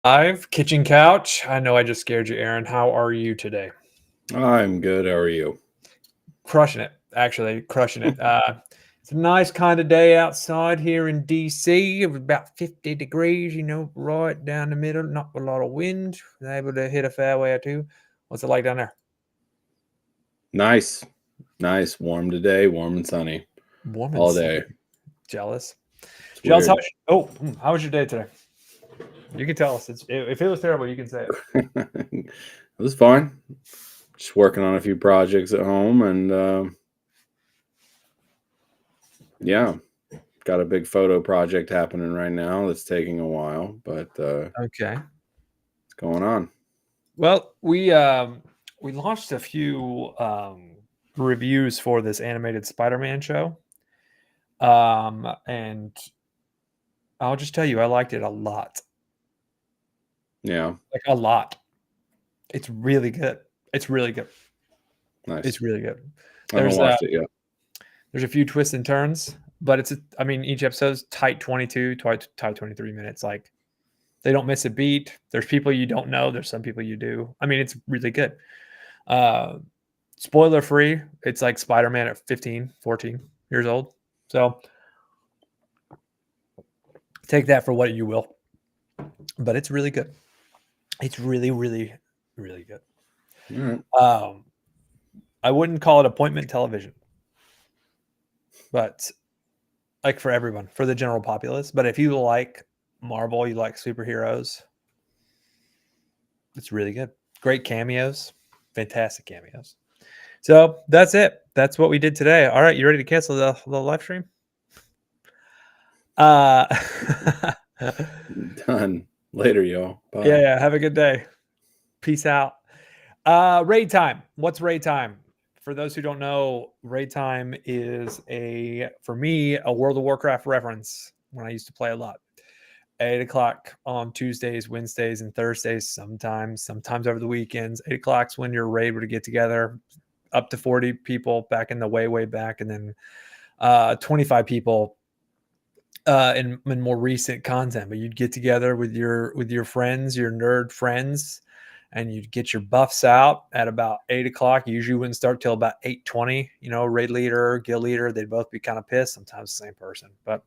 Live kitchen couch. I know I just scared you, Aaron. How are you today? I'm good. How are you? Crushing it, actually, crushing it. It's a nice kind of day outside here in DC. It was about 50 degrees, right down the middle, not a lot of wind. Was able to hit a fairway or two. What's it like down there? Nice. Nice. Warm today, warm and sunny Warm and all sunny. day. Jealous. It's Jealous. weird. How was your day today? You can tell us. If it was terrible, you can say it. It was fine. Just working on a few projects at home and yeah, got a big photo project happening right now that's taking a while, but Okay. it's going on. Well, we launched a few reviews for this animated Spider-Man show. And I'll just tell you, I liked it a lot. Yeah. Like a lot. It's really good. It's really good. Nice. It's really good. I haven't There's watched it yet. there's a few twists and turns, but I mean, each episode's tight 22, tight 23 minutes. Like they don't miss a beat. There's people you don't know. There's some people you do. I mean, it's really good. Uh, Spoiler free. It's like Spider-Man at 15, 14 years old. So take that for what you will. But it's really good. It's really, really, really good. All right. I wouldn't call it appointment television, but like for everyone, for the general populace. But if you like Marvel, you like superheroes, it's really good. Great cameos, fantastic cameos. So that's it. That's what we did today. All right, you ready to cancel the live stream? Uh, Done. Later, y'all. Bye. yeah. Have a good day. Peace out. Raid time. What's raid time? For those who don't know, raid time is for me, a World of Warcraft reference when I used to play a lot. 8 o'clock on Tuesdays, Wednesdays, and Thursdays, sometimes over the weekends. 8 o'clock's when your raid would get together, up to 40 people back in the way back, and then 25 people in more recent content. But you'd get together with your friends, your nerd friends, and you'd get your buffs out at about 8 o'clock. You usually wouldn't start till about 8:20. Raid leader, guild leader, they'd both be kind of pissed. Sometimes the same person, but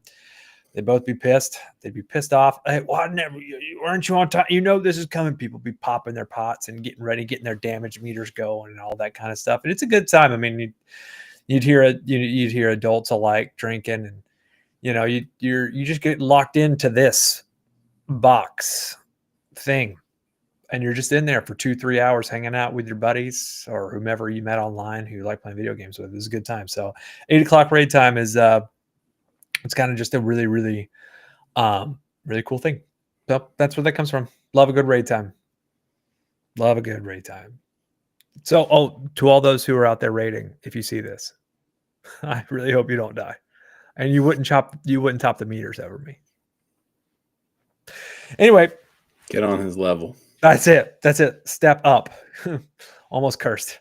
they'd both be pissed. They'd be pissed off. Hey, why never? Aren't you on time? This is coming. People be popping their pots and getting ready, getting their damage meters going, and all that kind of stuff. And it's a good time. I mean, you'd hear adults alike drinking, and you just get locked into this box thing, and you're just in there for 2-3 hours hanging out with your buddies or whomever you met online who you like playing video games with. It was a good time. So 8 o'clock raid time is it's kind of just a really, really really cool thing. So that's where that comes from. Love a good raid time. Love a good raid time. So to all those who are out there raiding, if you see this, I really hope you don't die. And you wouldn't top the meters over me. Anyway, Get on his level. That's it. Step up. Almost cursed.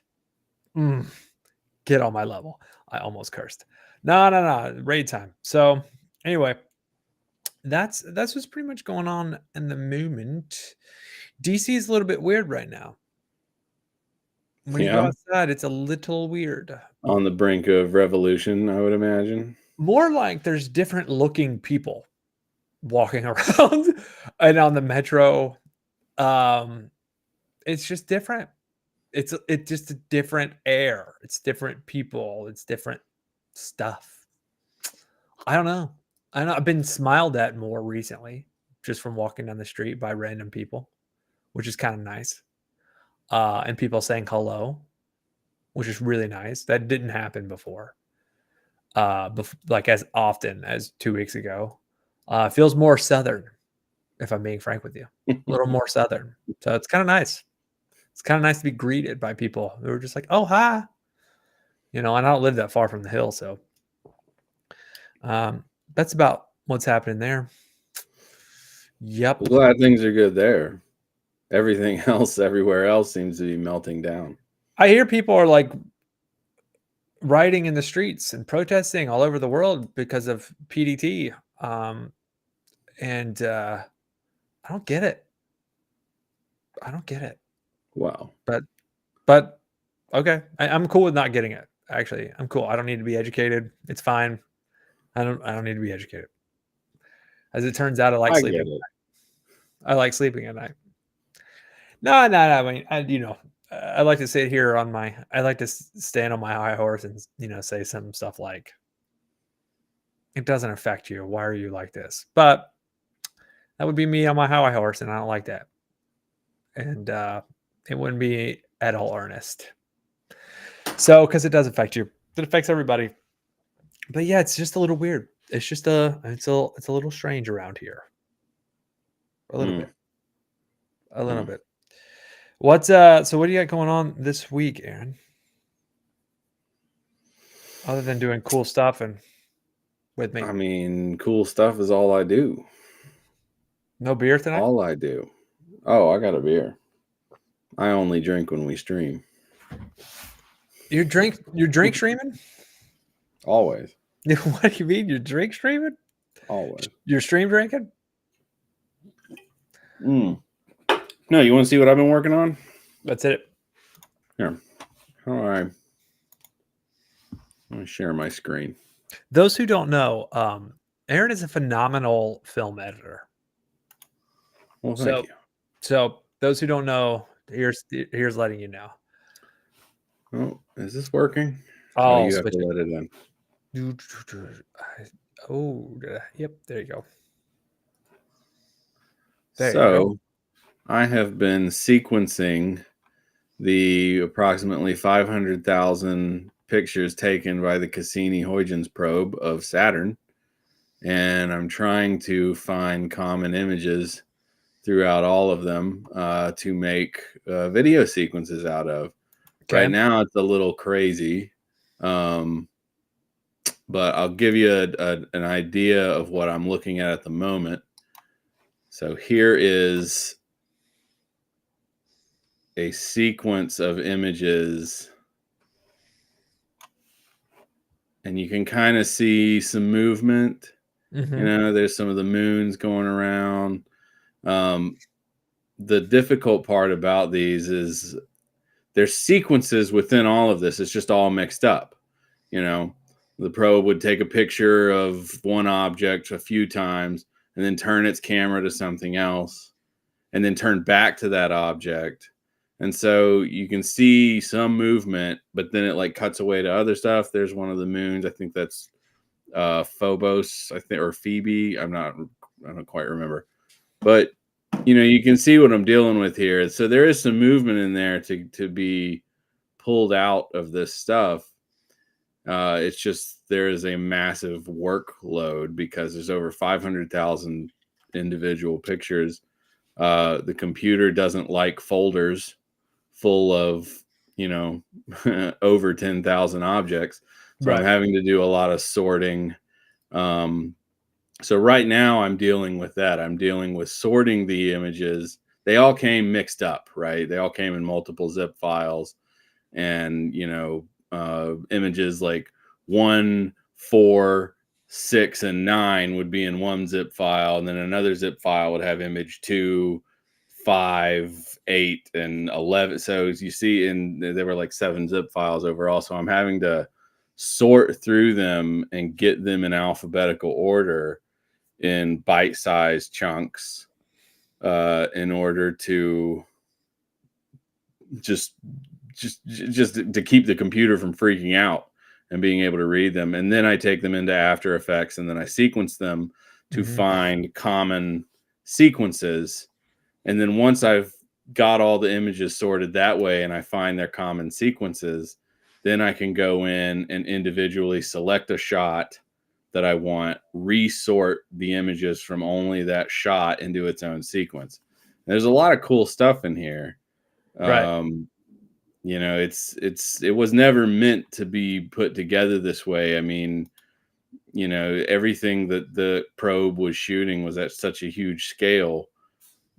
Get on my level. I almost cursed. No. Raid time. So anyway, that's what's pretty much going on in the movement. DC is a little bit weird right now. When you go outside, it's a little weird. On the brink of revolution, I would imagine. More like there's different looking people walking around and on the metro. It's just different. It's just a different air. It's different people. It's different stuff. I don't know. I've been smiled at more recently just from walking down the street by random people, which is kind of nice. And people saying hello, which is really nice. That didn't happen before. Like as often as 2 weeks ago. Feels more southern, if I'm being frank with you. A little more southern. So it's kind of nice. It's kind of nice to be greeted by people who are just like, "Oh, hi." And I don't live that far from the hill, so that's about what's happening there. Yep. Well, glad things are good there. Everything else, everywhere else, seems to be melting down. I hear people are like rioting in the streets and protesting all over the world because of PDT, and I don't get it. I don't get it. Wow. But okay, I'm cool with not getting it. Actually, I'm cool. I don't need to be educated. It's fine. I don't need to be educated. As it turns out, I like I sleeping. get it. I like sleeping at night. No, no, no. I mean, I like to sit here on my. I like to stand on my high horse and say some stuff like, "It doesn't affect you. Why are you like this?" But that would be me on my high horse, and I don't like that. And it wouldn't be at all earnest. So, because it does affect you, it affects everybody. But yeah, it's just a little weird. It's a little strange around here. A little Hmm. bit. A little Hmm. bit. So what do you got going on this week, Aaron? Other than doing cool stuff and with me. I mean, cool stuff is all I do. No beer tonight? All I do. Oh, I got a beer. I only drink when we stream. Your drink streaming? Always. What do you mean? Your drink streaming? Always. Your stream drinking? Mm. No, you want to see what I've been working on? That's it. Here. How do I? Let me share my screen. Those who don't know, Aaron is a phenomenal film editor. Well, thank So you. so those who don't know, here's letting you know. Oh, is this working? I'll You have switch to it. let it in. Yep, there you go. There you go. So, I have been sequencing the approximately 500,000 pictures taken by the Cassini-Huygens probe of Saturn, and I'm trying to find common images throughout all of them to make video sequences out of. Okay. Right now, it's a little crazy, but I'll give you an idea of what I'm looking at the moment. So here is a sequence of images, and you can kind of see some movement. Mm-hmm. There's some of the moons going around. The difficult part about these is there's sequences within all of this. It's just all mixed up. The probe would take a picture of one object a few times and then turn its camera to something else and then turn back to that object. And so you can see some movement, but then it like cuts away to other stuff. There's one of the moons. I think that's Phobos, I think, or Phoebe. I don't quite remember. But you can see what I'm dealing with here. So there is some movement in there to be pulled out of this stuff. It's just there is a massive workload because there's over 500,000 individual pictures. The computer doesn't like folders full of, over 10,000 objects. So I'm Right. having to do a lot of sorting. So right now I'm dealing with that. I'm dealing with sorting the images. They all came mixed up, right? They all came in multiple zip files, and images like 1, 4, 6, and 9 would be in one zip file, and then another zip file would have image 2, 5, 8, and 11. So as you see, there were like 7 zip files overall. So I'm having to sort through them and get them in alphabetical order in bite-sized chunks in order to just to keep the computer from freaking out and being able to read them. And then I take them into After Effects and then I sequence them to Mm-hmm. find common sequences. And then once I've got all the images sorted that way and I find their common sequences, then I can go in and individually select a shot that I want, resort the images from only that shot into its own sequence. And there's a lot of cool stuff in here. Right. It was never meant to be put together this way. I mean, everything that the probe was shooting was at such a huge scale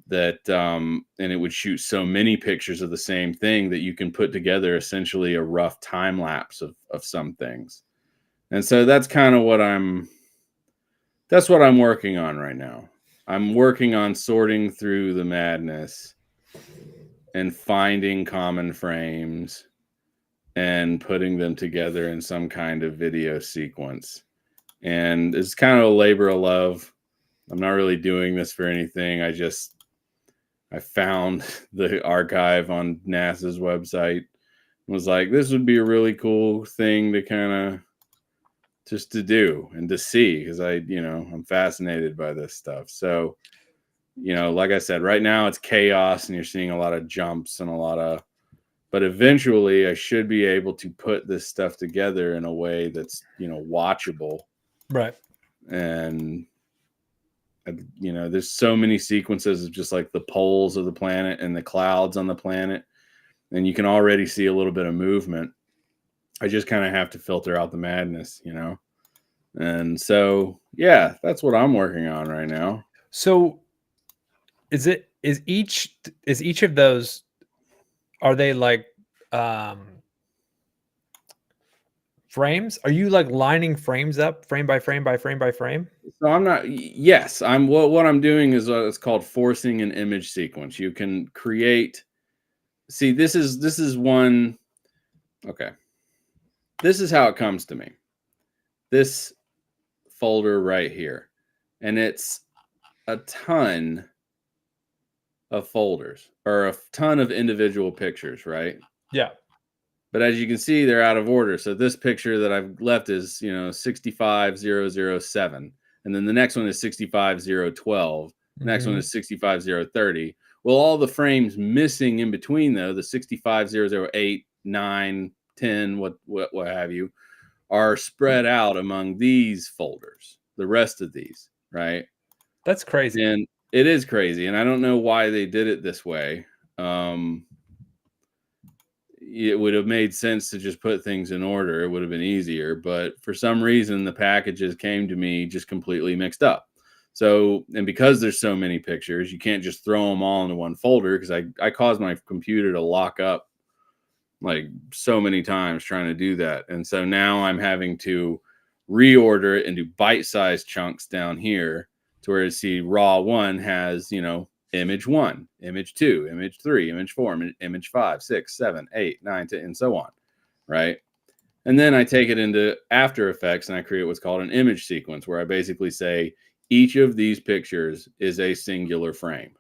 that and it would shoot so many pictures of the same thing that you can put together essentially a rough time lapse of some things. And so that's kind of what I'm working on right now. I'm working on sorting through the madness and finding common frames and putting them together in some kind of video sequence. And it's kind of a labor of love. I'm not really doing this for anything. I found the archive on NASA's website, was like, this would be a really cool thing to kind of just to do and to see, because I'm fascinated by this stuff. So, like I said, right now it's chaos and you're seeing a lot of jumps and but eventually I should be able to put this stuff together in a way that's, watchable. Right. And, there's so many sequences of just like the poles of the planet and the clouds on the planet. And you can already see a little bit of movement. I just kind of have to filter out the madness, And so, yeah, that's what I'm working on right now. So is each of those, are they like frames? Are you like lining frames up frame by frame by frame by frame? So what I'm doing is it's called forcing an image sequence. You can create, see, this is one. Okay. This is how it comes to me. This folder right here. And it's a ton of folders or a ton of individual pictures, right? Yeah. But as you can see, they're out of order. So this picture that I've left is, 65007. And then the next one is 65012. The next one is 65030. Well, all the frames missing in between, though, the 65008, 9, 10, what have you, are spread out among these folders, the rest of these, right? That's crazy. And it is crazy. And I don't know why they did it this way. It would have made sense to just put things in order. It would have been easier. But for some reason, the packages came to me just completely mixed up. So, and because there's so many pictures, you can't just throw them all into one folder, because I caused my computer to lock up like so many times trying to do that. And so now I'm having to reorder it into bite-sized chunks down here, to where you see raw one has, image 1, image 2, image 3, image 4, image 5, 6, 7, 8, 9, 10, and so on, right? And then I take it into After Effects and I create what's called an image sequence, where I basically say each of these pictures is a singular frame,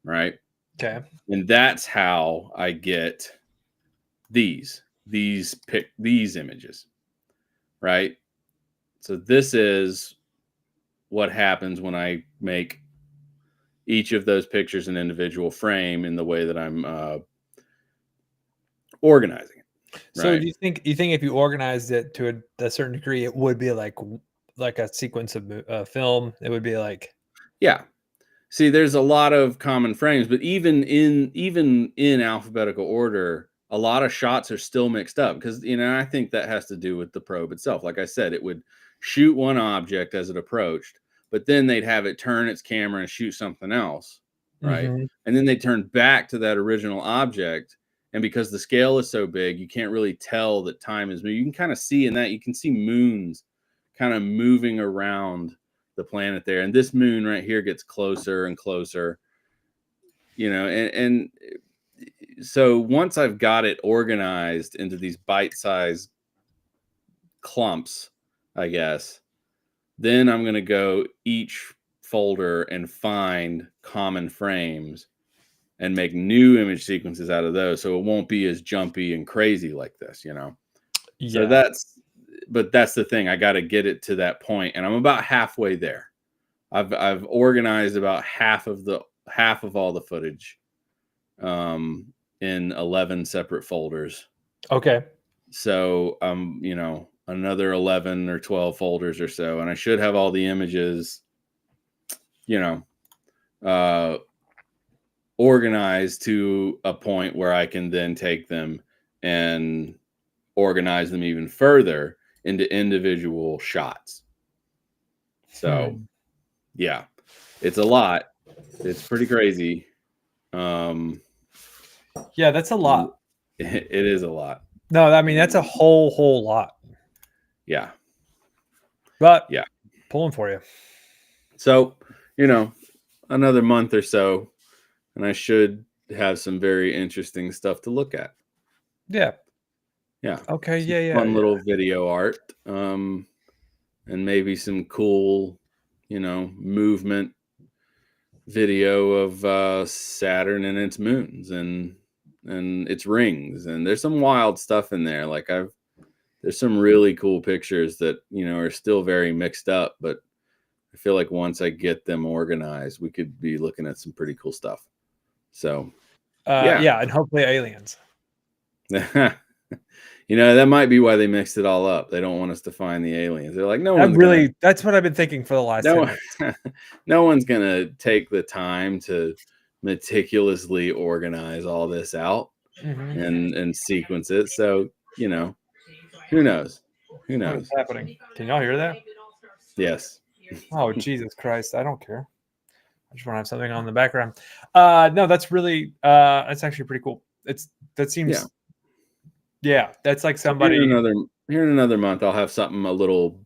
right? Okay. And that's how I get these images, right? So this is what happens when I make each of those pictures an individual frame in the way that I'm organizing it. So right? do you think if you organized it to a certain degree, it would be like a sequence of film? It would be like, Yeah. See, there's a lot of common frames, but even in alphabetical order, a lot of shots are still mixed up, because I think that has to do with the probe itself. Like I said, it would shoot one object as it approached, but then they'd have it turn its camera and shoot something else, right? And then they turn back to that original object, and because the scale is so big, you can't really tell that time is moving. You can kind of see in that, you can see moons kind of moving around the planet there, and this moon right here gets closer and closer, and so once I've got it organized into these bite-sized clumps, I guess, then I'm going to go each folder and find common frames and make new image sequences out of those, so it won't be as jumpy and crazy like this. Yeah. So that's the thing. I got to get it to that point, and I'm about halfway there. I've organized about half of all the footage in 11 separate folders. Okay. So another 11 or 12 folders or so, and I should have all the images organized to a point where I can then take them and organize them even further into individual shots. So yeah, it's a lot. It's pretty crazy. Yeah, that's a lot. It is a lot. No, I mean, that's a whole lot. Yeah. But yeah, pulling for you. So, another month or so, and I should have some very interesting stuff to look at. Yeah. Yeah. Okay. Some Yeah. Yeah. fun Yeah. little video art. And maybe some cool, movement video of Saturn and its moons and its rings. And there's some wild stuff in there. Like there's some really cool pictures that, are still very mixed up, but I feel like once I get them organized, we could be looking at some pretty cool stuff. So, yeah. Yeah. And hopefully aliens. That might be why they mixed it all up. They don't want us to find the aliens. They're like, That's what I've been thinking for the last 10 minutes. No one's gonna take the time to meticulously organize all this out and sequence it. So, who knows? Who What knows? is happening? Can y'all hear that? Yes. Oh, Jesus Christ. I don't care. I just want to have something on in the background. No, that's really, that's actually pretty cool. That seems, yeah, that's like somebody. Here in another month, I'll have something a little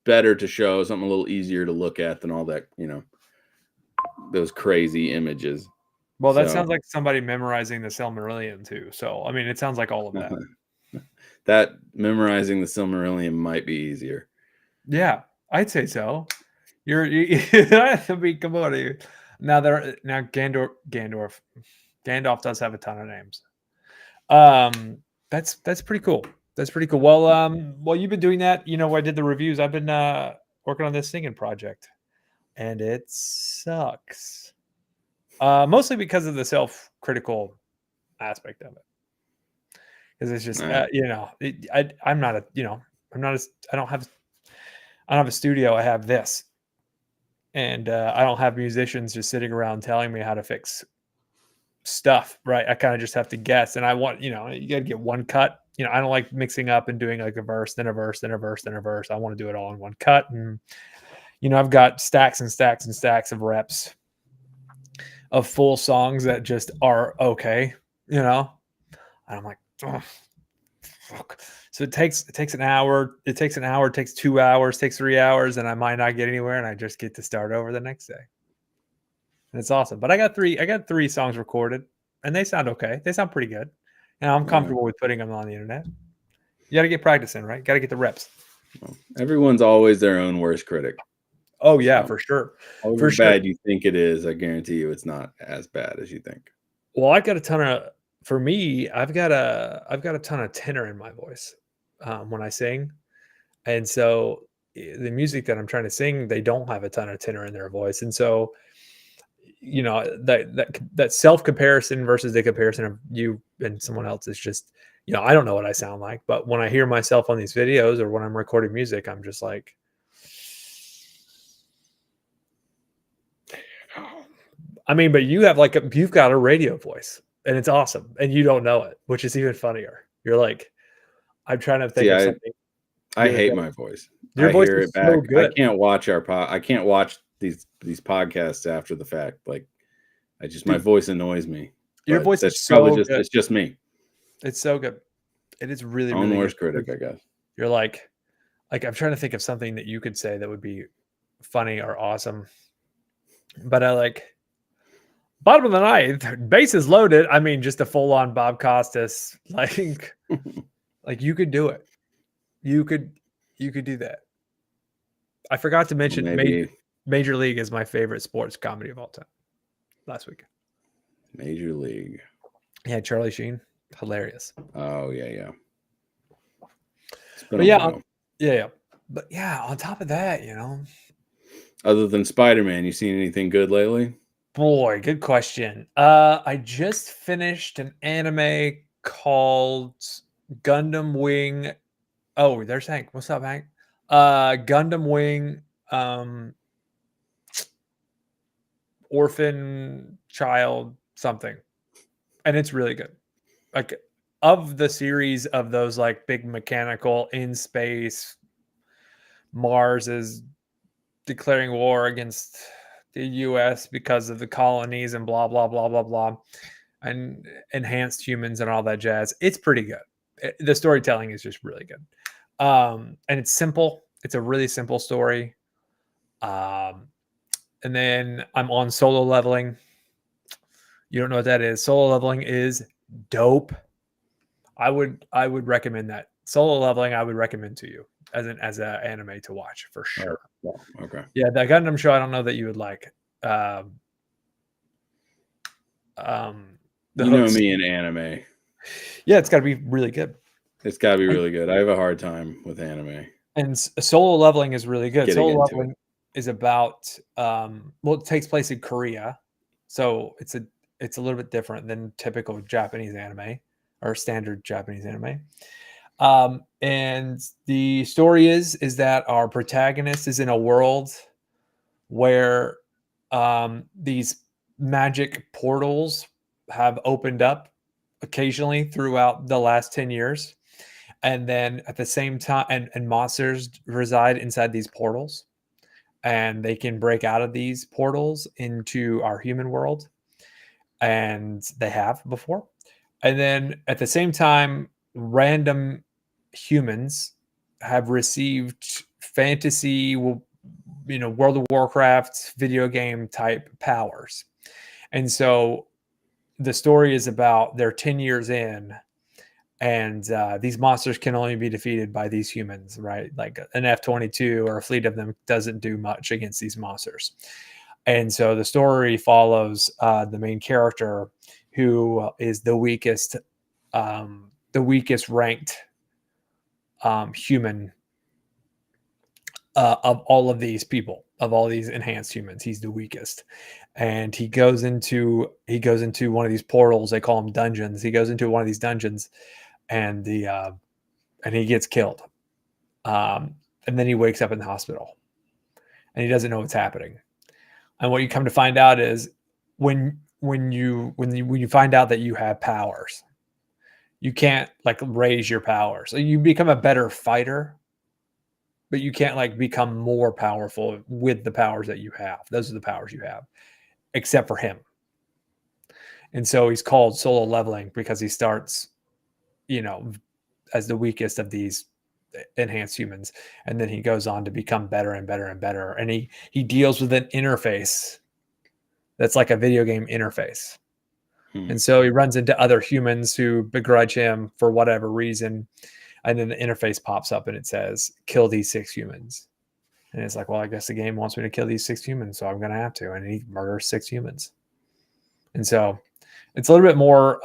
better to show, something a little easier to look at than all that, those crazy images. Well, that sounds like somebody memorizing the Silmarillion too. So, I mean, it sounds like all of that. That memorizing the Silmarillion might be easier. Yeah, I'd say so. I mean, come on, dude. Now Gandalf does have a ton of names. That's pretty cool. That's pretty cool. Well, while you've been doing that, I did the reviews. I've been working on this singing project, and it sucks. Mostly because of the self-critical aspect of it. Because it's just, I don't have a studio. I have this, and I don't have musicians just sitting around telling me how to fix stuff. Right? I kind of just have to guess, and I want, you got to get one cut. I don't like mixing up and doing like a verse, then a verse, then a verse, then a verse. I want to do it all in one cut, and I've got stacks and stacks and stacks of reps of full songs that just are okay, and I'm like, oh, fuck. So it takes an hour. It takes 2 hours, takes 3 hours, and I might not get anywhere, and I just get to start over the next day. And it's awesome. But I got three songs recorded, and they sound okay. They sound pretty good, and I'm comfortable with putting them on the internet. You got to get practicing, right? Got to get the reps. Well, everyone's always their own worst critic. Oh yeah, for sure. However bad you think it is, I guarantee you it's not as bad as you think. Well, I've got a ton of. For me, I've got a ton of tenor in my voice when I sing, and so the music that I'm trying to sing, they don't have a ton of tenor in their voice, and so that self comparison versus the comparison of you and someone else is just I don't know what I sound like, but when I hear myself on these videos or when I'm recording music, I'm just like. I mean, but you've got a radio voice, and it's awesome, and you don't know it, which is even funnier. You're like, I'm trying to think of something. I hate my voice. Your voice is so good. I can't watch I can't watch these podcasts after the fact. Like, my voice annoys me. Your voice is so good. It's just me. It's so good. It is really, own really worst good. critic, I guess. You're like I'm trying to think of something that you could say that would be funny or awesome, but I like. Bottom of the ninth, bases loaded. I mean, just a full-on Bob Costas. Like you could do it. You could do that. I forgot to mention Major League is my favorite sports comedy of all time. Last week. Major League. Yeah, Charlie Sheen, hilarious. Oh yeah. But yeah. But yeah, on top of that, other than Spider-Man, you seen anything good lately? Boy, good question. I just finished an anime called Gundam Wing. Oh, there's Hank. What's up, Hank? Gundam Wing, orphan child something, and it's really good. Like, of the series of those like big mechanical in space, Mars is declaring war against the US because of the colonies and blah blah blah blah blah, and enhanced humans and all that jazz. It's pretty good. The storytelling is just really good, and it's simple. It's a really simple story. And then I'm on Solo Leveling. You don't know what that is. Solo Leveling is dope. I would recommend that. Solo Leveling I would recommend to you as an anime to watch for sure. Well, okay. Yeah, the Gundam show I don't know that you would like. Um, the You know hooks. me in anime. Yeah, it's got to be really good. It's got to be really good. I have a hard time with anime. And Solo Leveling is really good. Getting Solo into Leveling is about well, it takes place in Korea, so it's a little bit different than typical Japanese anime or standard Japanese anime. And the story is that our protagonist is in a world where these magic portals have opened up occasionally throughout the last 10 years. And then at the same time, and monsters reside inside these portals, and they can break out of these portals into our human world. And they have before. And then at the same time, random humans have received fantasy, World of Warcraft video game type powers. And so the story is about they're 10 years in, and these monsters can only be defeated by these humans, right? Like an F-22 or a fleet of them doesn't do much against these monsters. And so the story follows the main character, who is the weakest ranked human of all of these people, of all these enhanced humans. He's the weakest, and he goes into one of these portals. They call them dungeons. He goes into one of these dungeons, and and he gets killed. And then he wakes up in the hospital, and he doesn't know what's happening. And what you come to find out is when you find out that you have powers, you can't like raise your powers. So you become a better fighter, but you can't like become more powerful with the powers that you have. Those are the powers you have, except for him. And so he's called Solo Leveling because he starts, as the weakest of these enhanced humans, and then he goes on to become better and better and better. And he deals with an interface that's like a video game interface. And so he runs into other humans who begrudge him for whatever reason. And then the interface pops up and it says, kill these 6 humans. And it's like, well, I guess the game wants me to kill these 6 humans, so I'm going to have to. And he murders 6 humans. And so it's a little bit more,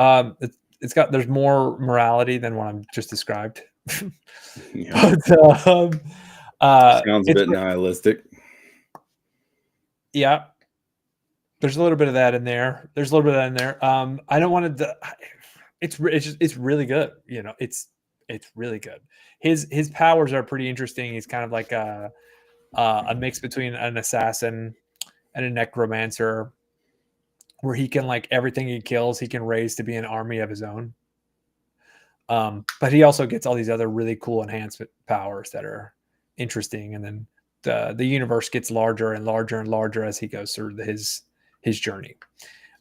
there's more morality than what I'm just described. Yeah. But, sounds a bit nihilistic. Yeah. There's a little bit of that in there. I don't want to. It's really good. It's really good. His powers are pretty interesting. He's kind of like a mix between an assassin and a necromancer, where he can like everything he kills, he can raise to be an army of his own. But he also gets all these other really cool enhancement powers that are interesting, and then the universe gets larger and larger and larger as he goes through his journey.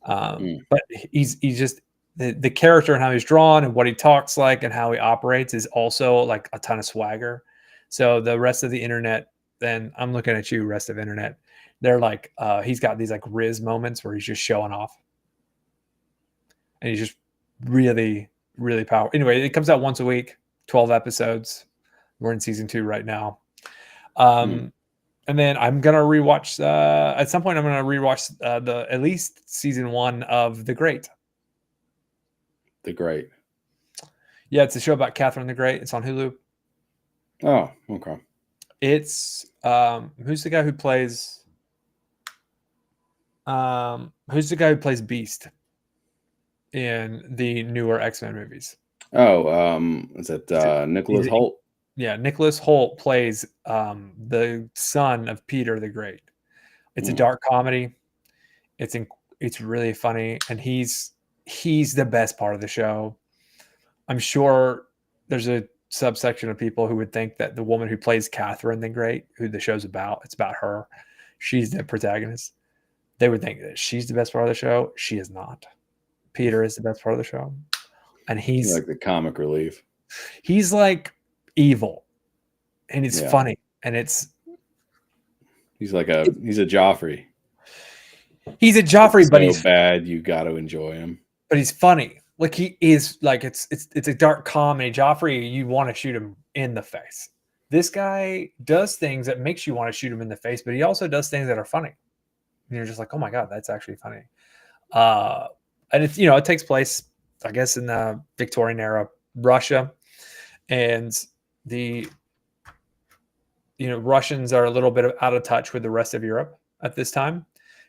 But he's just the character and how he's drawn and what he talks like and how he operates is also like a ton of swagger. So the rest of the internet, then I'm looking at you, rest of internet, they're like, he's got these like Riz moments where he's just showing off, and he's just really, really powerful. Anyway, it comes out once a week, 12 episodes. We're in season 2 right now. And then I'm gonna rewatch. At some point, I'm gonna rewatch at least season 1 of The Great. The Great. Yeah, it's a show about Catherine the Great. It's on Hulu. Oh, okay. It's who's the guy who plays? Who's the guy who plays Beast in the newer X-Men movies? Oh, is it Nicholas Hoult? Yeah, Nicholas Hoult plays the son of Peter the Great. It's a dark comedy. It's really funny, and he's the best part of the show. I'm sure there's a subsection of people who would think that the woman who plays Catherine the Great, who the show's about, it's about her. She's the protagonist. They would think that she's the best part of the show. She is not. Peter is the best part of the show, and he's like the comic relief. He's like evil, and it's funny, and he's a Joffrey. He's a Joffrey, but So he's bad you got to enjoy him. funny. Like he is like it's a dark comedy. Joffrey, you want to shoot him in the face. This guy does things that makes you want to shoot him in the face, but he also does things that are funny. And you're just like, oh my god, that's actually funny. And it's it takes place, I guess, in the Victorian era Russia, and the Russians are a little bit out of touch with the rest of Europe at this time.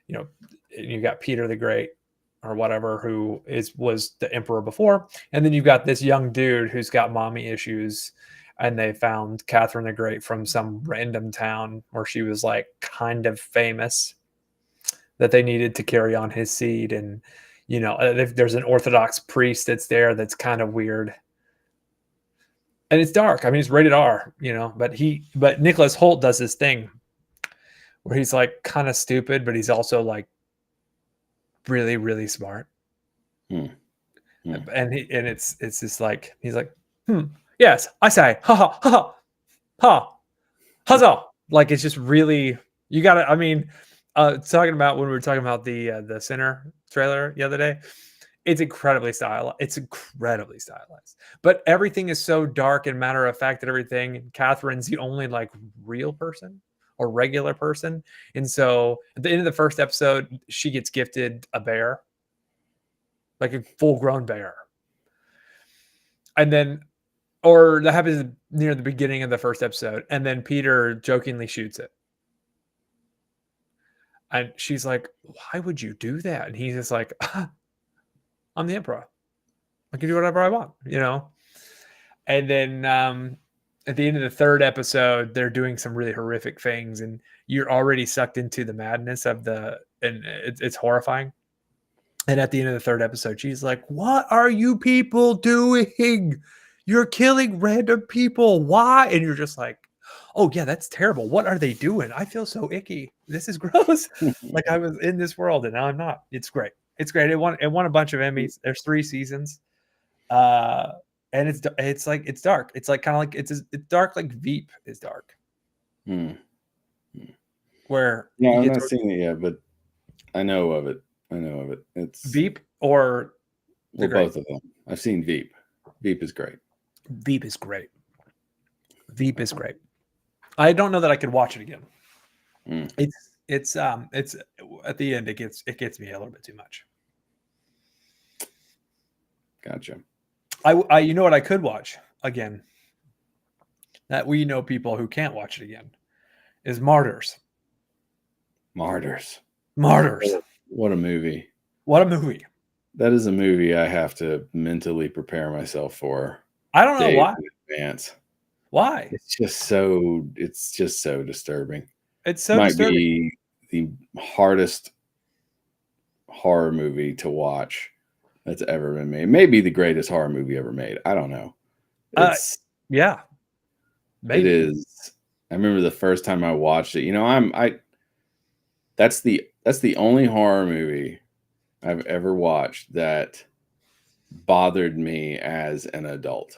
You got Peter the Great or whatever, who was the emperor before, and then you've got this young dude who's got mommy issues, and they found Catherine the Great from some random town where she was like kind of famous, that they needed to carry on his seed. And if there's an Orthodox priest that's there that's kind of weird, and it's dark. I mean, it's rated R, but Nicholas Holt does this thing where he's like kind of stupid, but he's also like really, really smart. And it's just like, he's like, yes, I say, ha ha ha ha, huzzah. Like, it's just really, you gotta, I mean, talking about when we were talking about the Sinner trailer the other day, it's incredibly stylized. But everything is so dark and matter of fact that everything. Catherine's the only like real person or regular person, and so at the end of the first episode, she gets gifted a bear, like a full-grown bear, and then, or that happens near the beginning of the first episode, and then Peter jokingly shoots it. And she's like, why would you do that? And he's just like, I'm the emperor. I can do whatever I want, And then at the end of the third episode, they're doing some really horrific things, and you're already sucked into the madness of and it's horrifying. And at the end of the third episode, she's like, what are you people doing? You're killing random people. Why? And you're just like, oh yeah, that's terrible. What are they doing? I feel so icky. This is gross. Like I was in this world and now I'm not. It's great. It's great. It won a bunch of Emmys. There's 3 seasons. And it's like, it's dark. It's like kind of like it's dark like Veep is dark. Where I'm not seeing it yet, but I know of it. It's Veep or both of them. I've seen Veep. Veep is great. Veep is great. I don't know that I could watch it again. It's at the end it gets me a little bit too much. Gotcha. I you know what I could watch again, that we know people who can't watch it again, is Martyrs. What a movie. That is a movie I have to mentally prepare myself for. I don't know why. In advance. Why? It's just so disturbing. It's so disturbing. Be the hardest horror movie to watch that's ever been made. Maybe the greatest horror movie ever made. I don't know. Yeah. Maybe. It is. I remember the first time I watched it. That's the only horror movie I've ever watched that bothered me as an adult.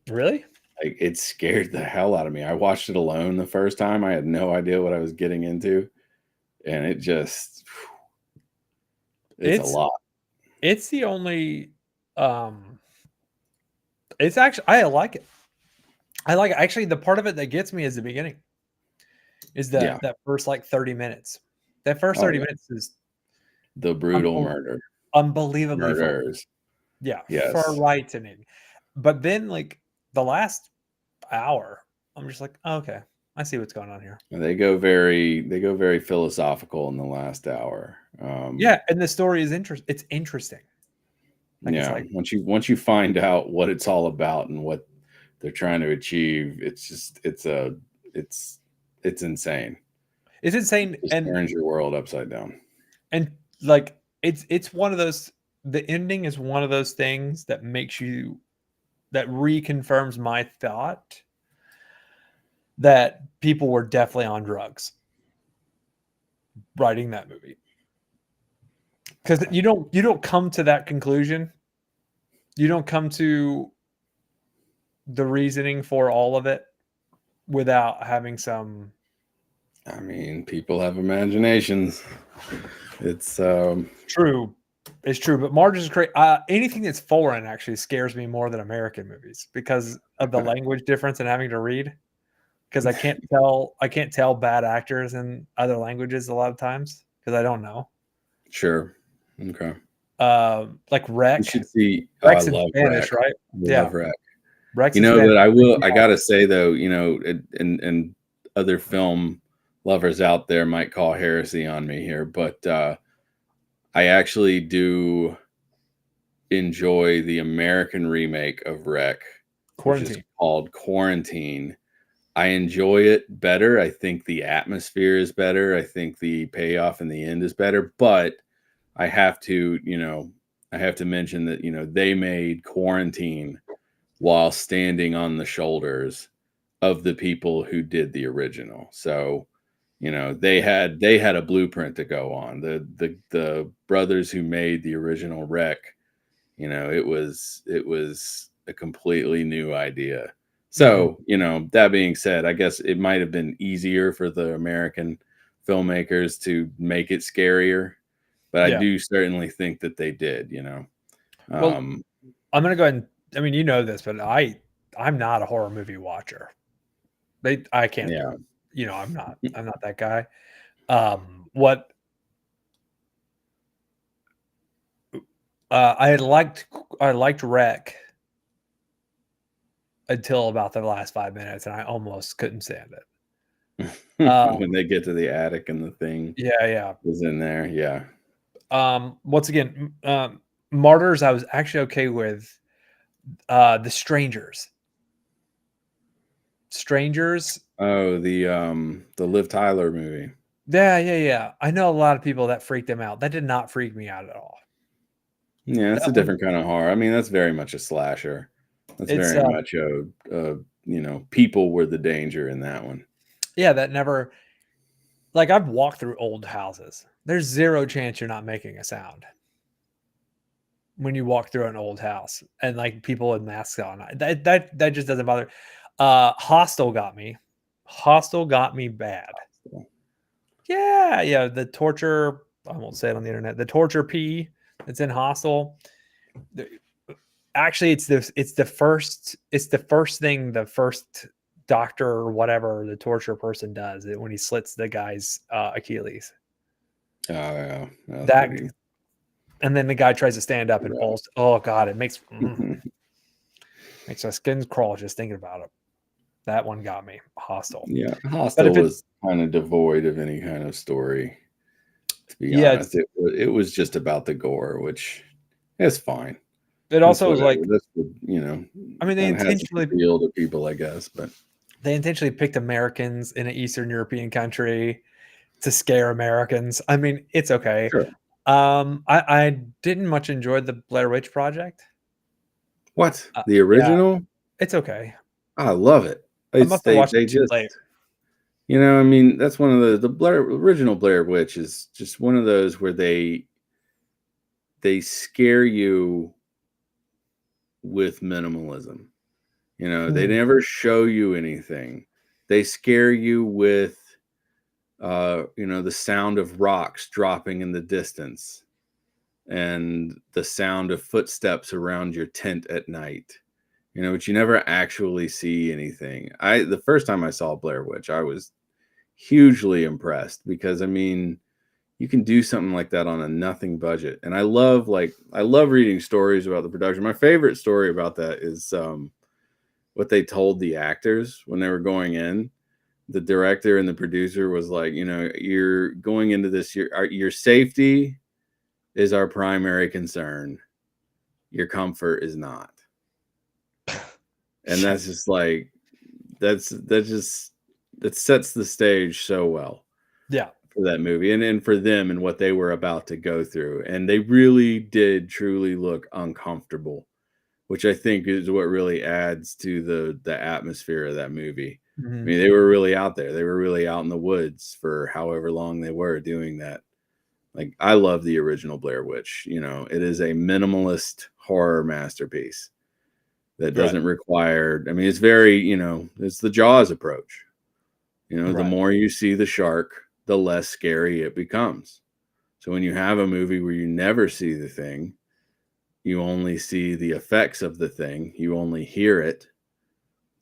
Really? Like, it scared the hell out of me. I watched it alone the first time. I had no idea what I was getting into. And it just, it's a lot. It's the only, it's actually, I like it. Actually, the part of it that gets me is the beginning. Is that first like 30 minutes. That first 30 minutes is the brutal murder. Unbelievably murders. Yeah, yes. Frightening. But then like the last hour, I'm just like, oh, okay, I see what's going on here. And they go very philosophical in the last hour. Yeah, and the story is interesting. It's interesting. Like, yeah, it's like, once you find out what it's all about and what they're trying to achieve, it's insane. It's insane. It just turns your world upside down. And like it's one of those, the ending is one of those things that that reconfirms my thought that people were definitely on drugs writing that movie. Because you don't come to that conclusion. You don't come to the reasoning for all of it without having some I mean, people have imaginations. It's True. It's true, but Marge is great. Anything that's foreign actually scares me more than American movies because of the language difference and having to read. Because I can't tell bad actors in other languages a lot of times because I don't know. sure. Okay. Like You Rec. should see. Oh, I Rec's in love Spanish, Rec. right? I Yeah, love Rec. Rec's You in know Spanish. that I Freaks will. me I out. gotta say though, and other film lovers out there might call heresy on me here, but I actually do enjoy the American remake of Rec, which is Quarantine. called Quarantine. I enjoy it better. I think the atmosphere is better. I think the payoff in the end is better, but I have to, I have to mention that, they made Quarantine while standing on the shoulders of the people who did the original. So, they had a blueprint to go on. The brothers who made the original Rec, it was a completely new idea. So, that being said, I guess it might have been easier for the American filmmakers to make it scarier, but I Yeah. do certainly think that they did, Well, Um, I'm gonna go ahead and I mean, you know this, but I'm not a horror movie watcher. I can't do yeah. it. I'm not that guy. What I liked Rec until about the last 5 minutes, and I almost couldn't stand it. When they get to the attic and the thing Yeah, yeah. is in there, yeah. Once again, Martyrs, I was actually okay with. The Strangers. Strangers. Oh, the Liv Tyler movie. Yeah, yeah, yeah. I know a lot of people that freaked them out. That did not freak me out at all. Yeah, it's a That one, different kind of horror. I mean, that's very much a slasher. That's it's very much people were the danger in that one. yeah, that never like I've walked through old houses. There's zero chance you're not making a sound when you walk through an old house and like people with masks on. That just doesn't bother. Hostel got me. Hostel got me bad. Yeah, yeah. The torture, I won't say it on the internet. The torture P that's in Hostel. Actually, it's the first thing the first doctor or whatever the torture person does when he slits the guy's Achilles. Oh yeah, that's That pretty and then the guy tries to stand up and rough. falls. Oh god, it makes my skin crawl just thinking about it. That one got me. Hostile. Yeah, But Hostel if it was kind of devoid of any kind of story. To be yeah, honest, it was just about the gore, which is fine. it That's also was whatever. like That's I mean kind of has its appeal to people, I guess. But they intentionally picked Americans in an Eastern European country to scare Americans. I mean, it's okay. sure. I didn't much enjoy the Blair Witch Project. What, the Yeah, original? it's okay. I love it. I It's must have watched they it too just late. I mean, that's one of original Blair Witch is just one of those where they scare you with minimalism. They Mm, never show you anything. They scare you with the sound of rocks dropping in the distance and the sound of footsteps around your tent at night. But you never actually see anything. The first time I saw Blair Witch, I was hugely impressed because I mean, you can do something like that on a nothing budget. And I love reading stories about the production. My favorite story about that is what they told the actors when they were going in. The director and the producer was like, you're going into this, your safety is our primary concern. Your comfort is not. And that's just like, that sets the stage so well yeah, for that movie and for them and what they were about to go through. And they really did truly look uncomfortable, which I think is what really adds to the atmosphere of that movie. I mhm, mean, they were really out there. They were really out in the woods for however long they were doing that. Like, I love the original Blair Witch. It is a minimalist horror masterpiece that right. doesn't require, I mean, it's very, it's the Jaws approach. You know, the Right. more you see the shark, the less scary it becomes. So when you have a movie where you never see the thing, you only see the effects of the thing, you only hear it,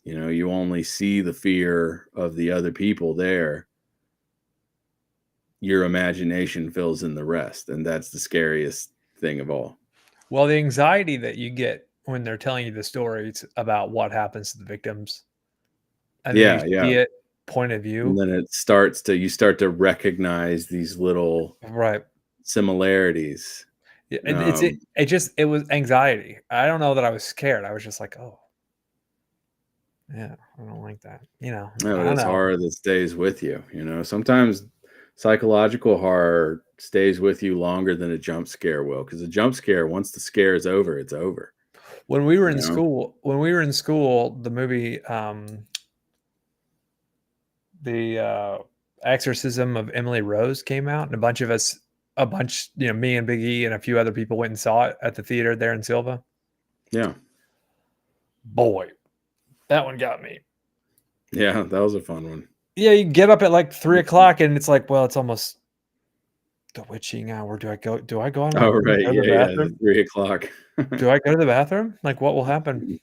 you know, you only see the fear of the other people there. Your imagination fills in the rest, and that's the scariest thing of all. Well, the anxiety that you get when they're telling you the stories about what happens to the victims, and then you Yeah, yeah. see it point of And view. then you start to recognize these little Right. similarities. Yeah, Um, it was anxiety. I don't know that I was scared. I was just like, "Oh, yeah, I don't like that." no, I don't it's know. horror that stays with you. You know, sometimes psychological horror stays with you longer than a jump scare will, because a jump scare, once the scare is over, it's over. You know, When we were in school, the movie, the Exorcism of Emily Rose came out, and me and Big E and a few other people went and saw it at the theater there in Silva. yeah, Boy, that one got me. yeah, that was a fun one. Yeah, you get up at like 3 o'clock, and it's like, well, it's almost the witching hour. Do I go on my Oh, phone and right, go to the yeah, yeah, the bathroom? 3 o'clock. Do I go to the bathroom? Like, what will happen?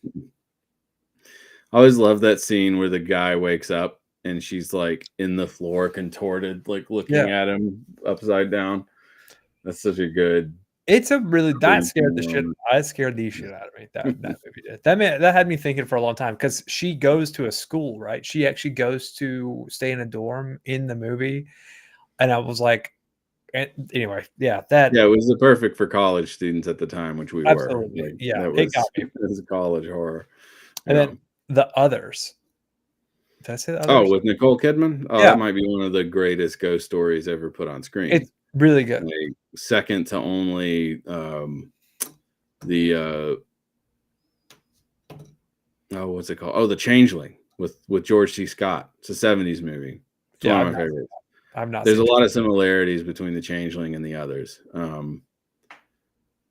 I always love that scene where the guy wakes up and she's like in the floor, contorted, like Yeah, looking at him upside down. That's such a good, it's a really that creepy scared the shit. moment. I scared the shit out of me. That movie did. That had me thinking for a long time because she goes to a school, right? She actually goes to stay in a dorm in the movie, and I was like, anyway, yeah, that Yeah, it was the perfect for college students at the time, which we were. absolutely, Like yeah, that it got was me. that was college horror. And then Yeah. the others. Did I say the Oh, others? with Nicole Kidman? Oh, Yeah, that might be one of the greatest ghost stories ever put on screen. it's really good. Like second to only the oh, what's it called? Oh, The Changeling with George C. Scott. It's a 70s movie. It's Yeah, one of my favorites. I've not There's seen. a lot of similarities between The Changeling and the others.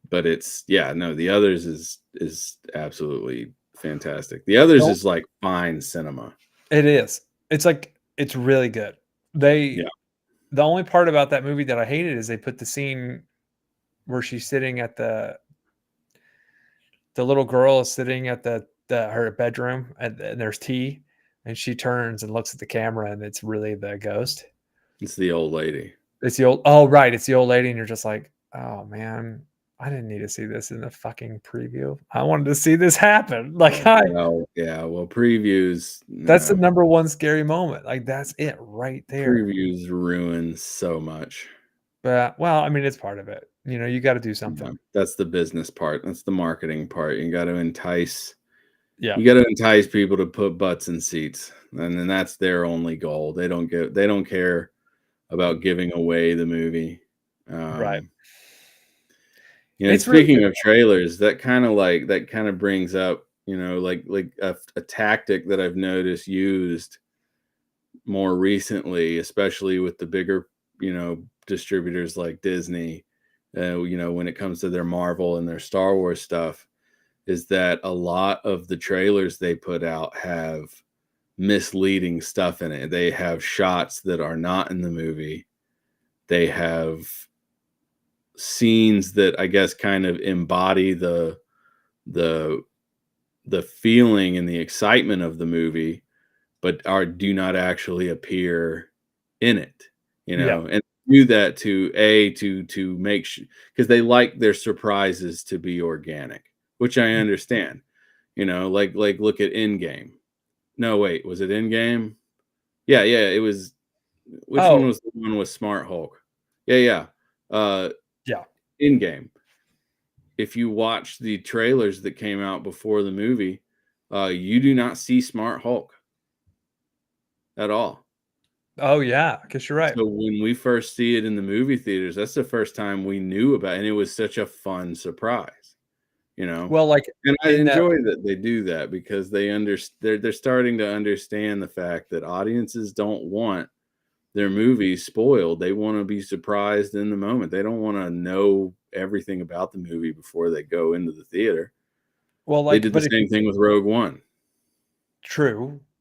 But it's yeah, no, the others is absolutely fantastic. The others No, is like fine cinema. it is. It's like it's really good. They Yeah. The only part about that movie that I hated is they put the scene where she's sitting at the little girl is sitting at the her bedroom and there's tea and she turns and looks at the camera and it's really the ghost. It's the old lady. It's the old oh right, it's the old lady and you're just like, "Oh man, I didn't need to see this in the fucking preview. I wanted to see this happen." Like Well, yeah, well, previews, that's the number one scary moment. Like that's it right there. previews ruin so much. But well, I mean, it's part of it. You got to do Yeah, something. that's the business part. That's the marketing part. Yeah. You got to entice people to put butts in seats, and then that's their only goal. They don't care about giving away the movie. Right. Um, you know, It's really speaking good. of trailers, that kind of brings up, you know, like a tactic that I've noticed used more recently, especially with the bigger, you know, distributors like Disney, you know, when it comes to their Marvel and their Star Wars stuff, is that a lot of the trailers they put out have misleading stuff in it. They have shots that are not in the movie. They have scenes that I guess kind of embody the the feeling and the excitement of the movie, but are do not actually appear in it, you Yeah. know, and do that to make sure because they like their surprises to be organic, which I understand, you know, like look at Endgame. No, wait, was it Endgame? Yeah, yeah, it was. Which one Oh, was the one with Smart Hulk? Yeah, yeah, uh, yeah. Endgame. If you watch the trailers that came out before the movie, you do not see Smart Hulk at all. Oh, yeah. I guess you're right. So when we first see it in the movie theaters, that's the first time we knew about it, and it was such a fun surprise, you know? Well, like And I in that enjoy that they do that because they're starting to understand the fact that audiences don't want their movies spoiled. They wanna be surprised in the moment. They don't wanna know everything about the movie before they go into the theater. well, They like, did the but if same thing with Rogue One. true,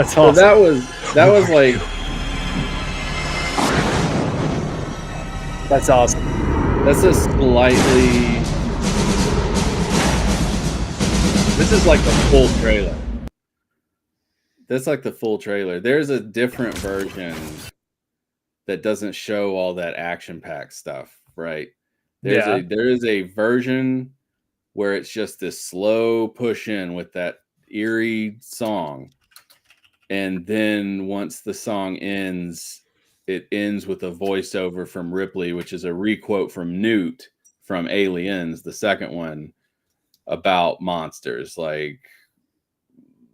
That's So awesome. that was like That's awesome. that's a slightly. This is like the full trailer. That's like the full trailer. There's a different version that doesn't show all that action-packed stuff, right? Yeah. There is a version where it's just this slow push in with that eerie song. And then once the song ends, it ends with a voiceover from Ripley, which is a requote from Newt from Aliens, the second one, about monsters. Like,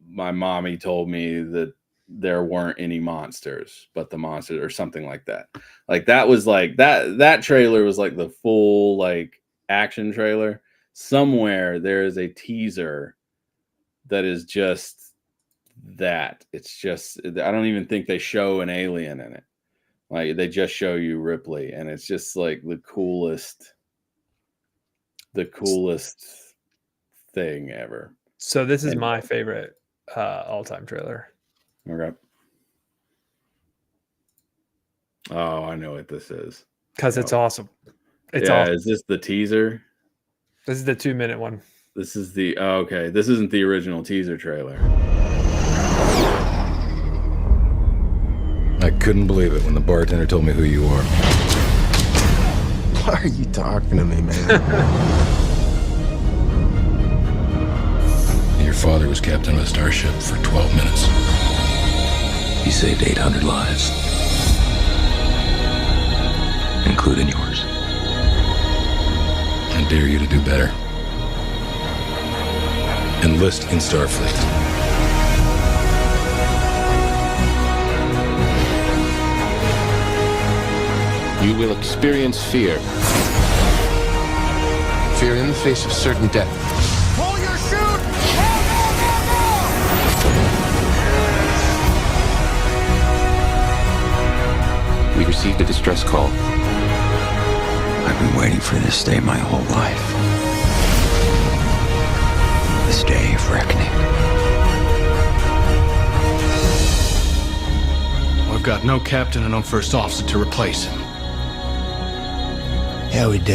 my mommy told me that there weren't any monsters, but the monsters, or something like that. Like, that was like that trailer was like the full like action trailer. Somewhere there is a teaser that is just that. It's just, I don't even think they show an alien in it. Like, they just show you Ripley, and it's just like the coolest thing ever. So this is And- my favorite all-time trailer. Okay. Oh, I know what this is. Because it's awesome. It's yeah, awesome. is this the teaser? This is the 2-minute one. This is the okay. This isn't the original teaser trailer. I couldn't believe it when the bartender told me who you are. Why are you talking to me, man? Your father was captain of a starship for 12 minutes. He saved 800 lives, including yours. I dare you to do better. Enlist in Starfleet. You will experience fear. Fear in the face of certain death. Pull your chute! We received a distress call. I've been waiting for this day my whole life. This day of reckoning. We've got no captain and no first officer to replace him. Yeah, we do.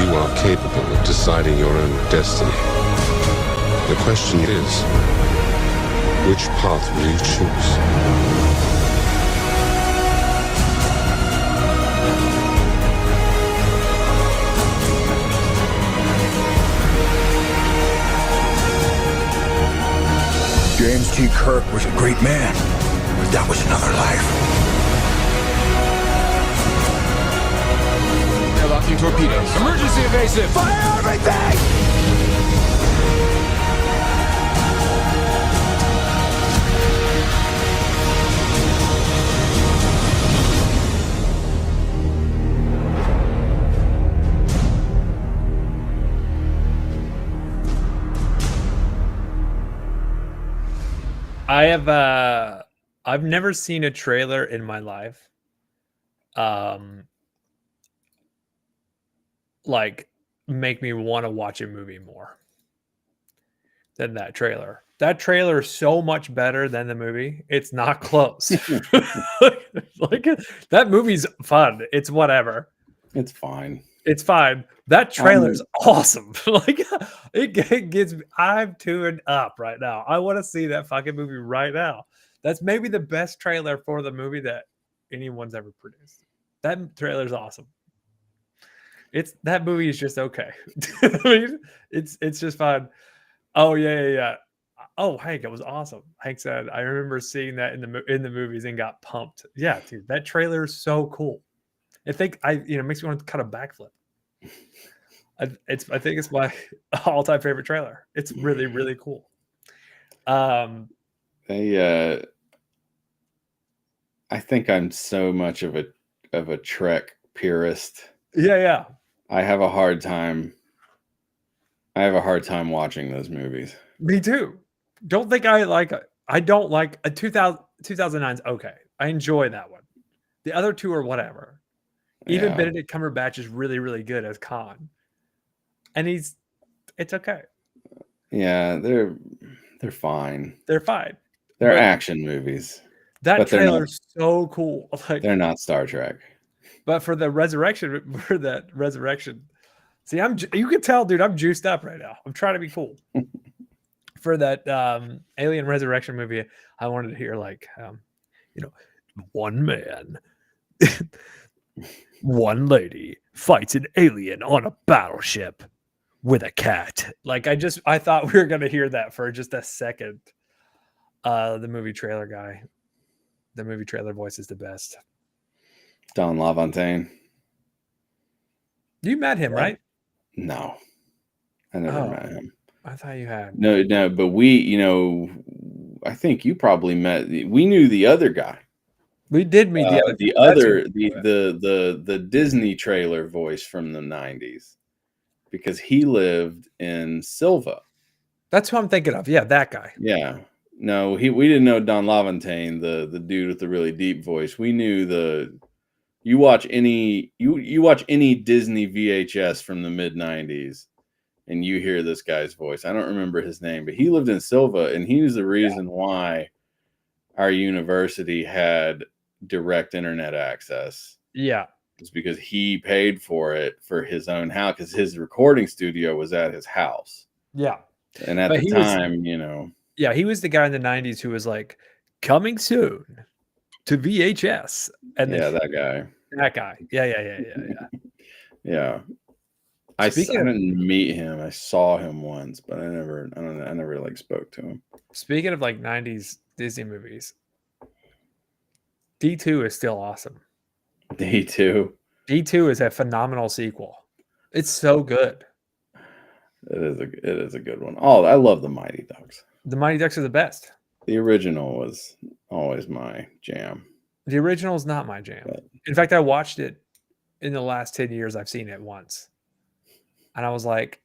You are capable of deciding your own destiny. The question is, which path will you choose? James T. Kirk was a great man, but that was another life. They're locking torpedoes. Emergency evasive! Fire everything! I've never seen a trailer in my life like make me want to watch a movie more than that trailer. That trailer is so much better than the movie. It's not close. like that movie's fun. It's whatever. It's fine. It's fine. That trailer's awesome. Like it gets me. I'm tuned up right now. I want to see that fucking movie right now. That's maybe the best trailer for the movie that anyone's ever produced. That trailer's awesome. That movie is just okay. I mean, it's just fun. Oh yeah. Oh, Hank, it was awesome. Hank said, I remember seeing that in the movies and got pumped. Yeah, dude, that trailer is so cool. I think it makes me want to cut a backflip. I think it's my all-time favorite trailer. It's really, really cool. I think I'm so much of a Trek purist. Yeah. I have a hard time watching those movies. Me too. Don't think I like it. I don't like a 2009's okay. I enjoy that one. The other two are whatever. Even Yeah. Benedict Cumberbatch is really, really good as Khan. And he's It's okay. Yeah, they're fine. They're fine. They're But action movies. that but they're not- trailer's so cool. Like, They're not Star Trek. but for that resurrection, see, you can tell, dude, I'm juiced up right now. I'm trying to be cool. For that Alien Resurrection movie, I wanted to hear like, one man, one lady fights an alien on a battleship with a cat. Like I thought we were gonna hear that for just a second. The movie trailer guy, the movie trailer voice is the best. Don LaFontaine. You met him, right? No, I never Oh. met him. I thought you had. No, but we, I think you probably met. We knew the other guy. We did meet the Disney trailer voice from the 90s, because he lived in Silva. That's who I'm thinking of. Yeah, that guy. Yeah. No, we didn't know Don LaFontaine, the dude with the really deep voice. We knew you watch any Disney VHS from the mid 90s and you hear this guy's voice. I don't remember his name, but he lived in Silva, and he was the reason why our university had direct internet access. Yeah. It's because he paid for it for his own house, because his recording studio was at his house. Yeah. And at But the he was- time, Yeah, he was the guy in the 90s who was like, coming soon to VHS. And then that guy. that guy. Yeah. Yeah. I Speaking of- didn't meet him. I saw him once, but I never like spoke to him. Speaking of like 90s Disney movies, D2 is still awesome. D2. D2 is a phenomenal sequel. It's so good. It is a good one. Oh, I love the Mighty Ducks. The Mighty Ducks are the best. The original was always my jam. The original is not my jam. But- In fact, I watched it in the last 10 years. I've seen it once. And I was like,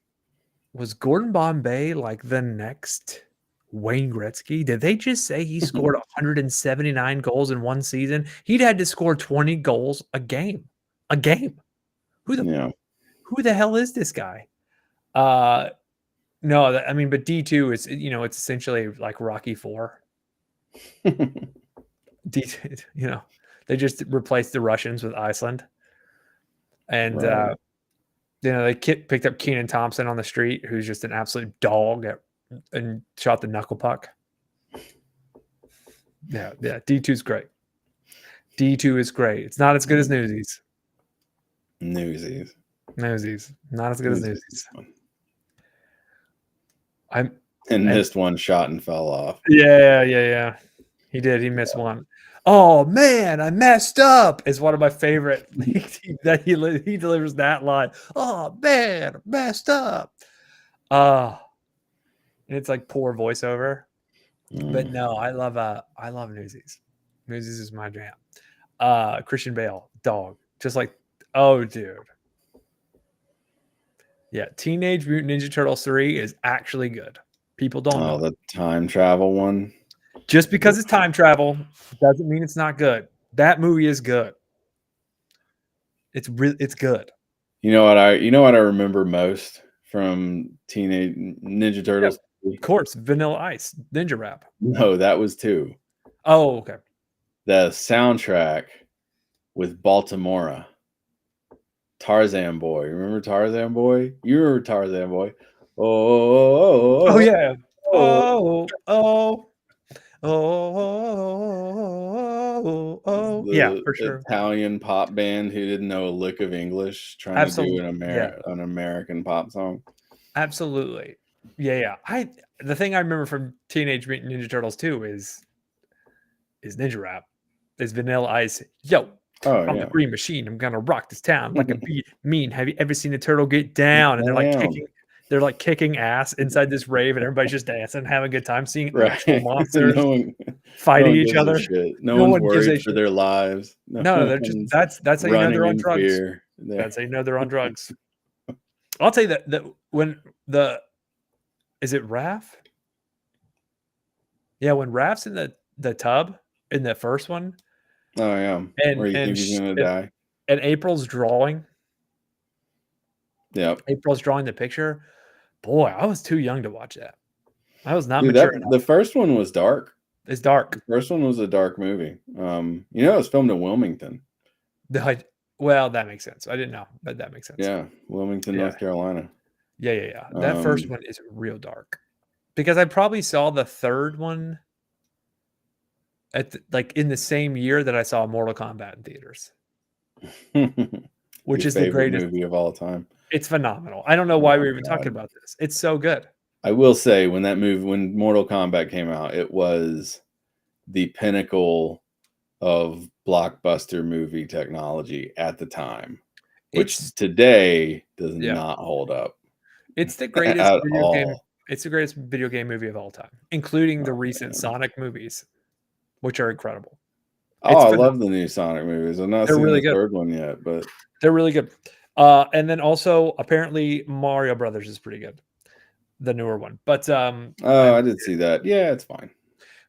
was Gordon Bombay like the next Wayne Gretzky? Did they just say he scored 179 goals in one season? He'd had to score 20 goals a game. Who the hell is this guy? No, but D2 is, it's essentially like Rocky 4. D2, they just replaced the Russians with Iceland. And, Right. they picked up Kenan Thompson on the street, who's just an absolute dog and shot the knuckle puck. Yeah. D2 is great. D2 is great. It's not as good as Newsies. Newsies. Newsies. Not as good as Newsies. And missed one shot and fell off. Yeah. He did. He missed one. Oh man, I messed up is one of my favorite. That he delivers that line. Oh man, I messed up. And it's like poor voiceover. But no, I love Newsies. Newsies is my jam. Christian Bale, dog. Just like, oh dude. Yeah, Teenage Mutant Ninja Turtles 3 is actually good. People don't know. The time travel one. Just because it's time travel doesn't mean it's not good. That movie is good. It's good. You know what I remember most from Teenage Ninja Turtles? Of course, Vanilla Ice, Ninja Rap. No, that was 2. Oh, okay. The soundtrack with Baltimora. Tarzan Boy. Remember Tarzan Boy? You remember Tarzan Boy? Oh yeah. Yeah, for sure. Italian pop band who didn't know a lick of English trying Absolutely. to do an American pop song. Absolutely. Yeah. The thing I remember from Teenage Mutant Ninja Turtles 2 is Ninja Rap. Is Vanilla Ice. Yo, I'm the Green Machine. I'm gonna rock this town like a bee. Mean. Have you ever seen a turtle get down? And they're like kicking ass inside this rave, and everybody's just dancing, having a good time, seeing actual monsters fighting each other. No one's worried for their lives. No, they're just that's how you know they're on drugs. That's how you know they're on drugs. I'll tell you that when is it Raph? Yeah, when Raph's in the tub in the first one. Oh yeah. And where you think he's gonna die. And April's drawing. Yep. April's drawing the picture. boy, I was too young to watch that. I was not Dude, mature enough. the first one was dark. It's dark. The first one was a dark movie. It was filmed in Wilmington. Well, that makes sense. I didn't know, but that makes sense. Yeah, Wilmington, North Carolina. Yeah. That first one is real dark because I probably saw the third one in the same year that I saw Mortal Kombat in theaters, which Your is the favorite greatest movie of all time. It's phenomenal. I don't know why Oh, we're even God. talking about this. It's so good. I will say when Mortal Kombat came out, it was the pinnacle of blockbuster movie technology at the time, which today does not hold up. It's the greatest at video game. all. It's the greatest video game movie of all time, including the recent Sonic movies, which are incredible. I love the new Sonic movies. I'm not They're seeing really the good. third one yet, but They're really good. And then also apparently Mario Brothers is pretty good, the newer one. But I did see that. Yeah, it's fine.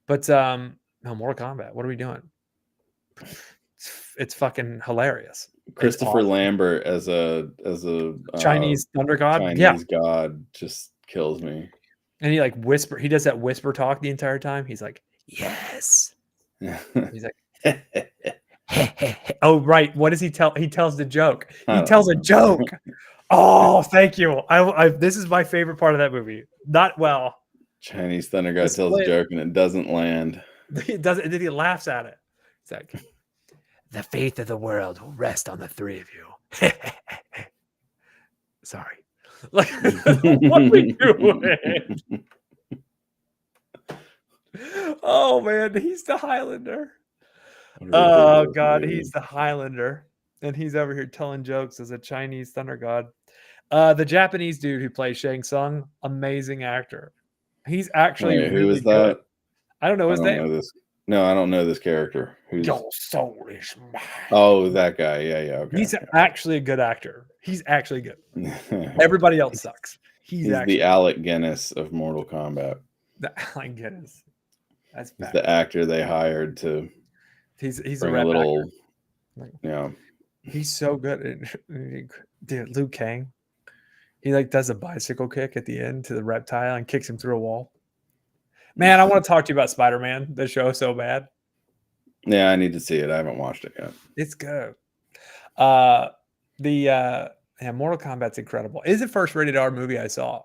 But no, Mortal Kombat. What are we doing? It's fucking hilarious. Christopher Lambert as a Chinese thunder god. Chinese god just kills me. And he whisper. He does that whisper talk the entire time. He's like, yes. He's like, oh right. What does he tell? He tells the joke. He tells a joke. Oh, thank you. This is my favorite part of that movie. Not well. Chinese thunder god tells a joke and it doesn't land. It doesn't. And then he laughs at it. It's like, the fate of the world will rest on the three of you. Sorry. Like, what are we doing? Oh man, he's the Highlander. Oh god, he's the Highlander, and he's over here telling jokes as a Chinese thunder god. The Japanese dude who plays Shang Tsung, amazing actor. He's actually Wait, who really is that? good. I don't know his name. No, I don't know this character. Your soul is mine. Oh, that guy. Yeah. Okay. He's actually a good actor. He's actually good. Everybody else sucks. He's actually the Alec Guinness of Mortal Kombat. the Alec Guinness. That's He's bad. the actor they hired to. He's bring a rap little. actor. Yeah. He's so good. Dude, Liu Kang. He does a bicycle kick at the end to the reptile and kicks him through a wall. Man, I want to talk to you about Spider-Man, the show so bad. Yeah, I need to see it. I haven't watched it yet. It's good. Mortal Kombat's incredible. It's the first rated R movie I saw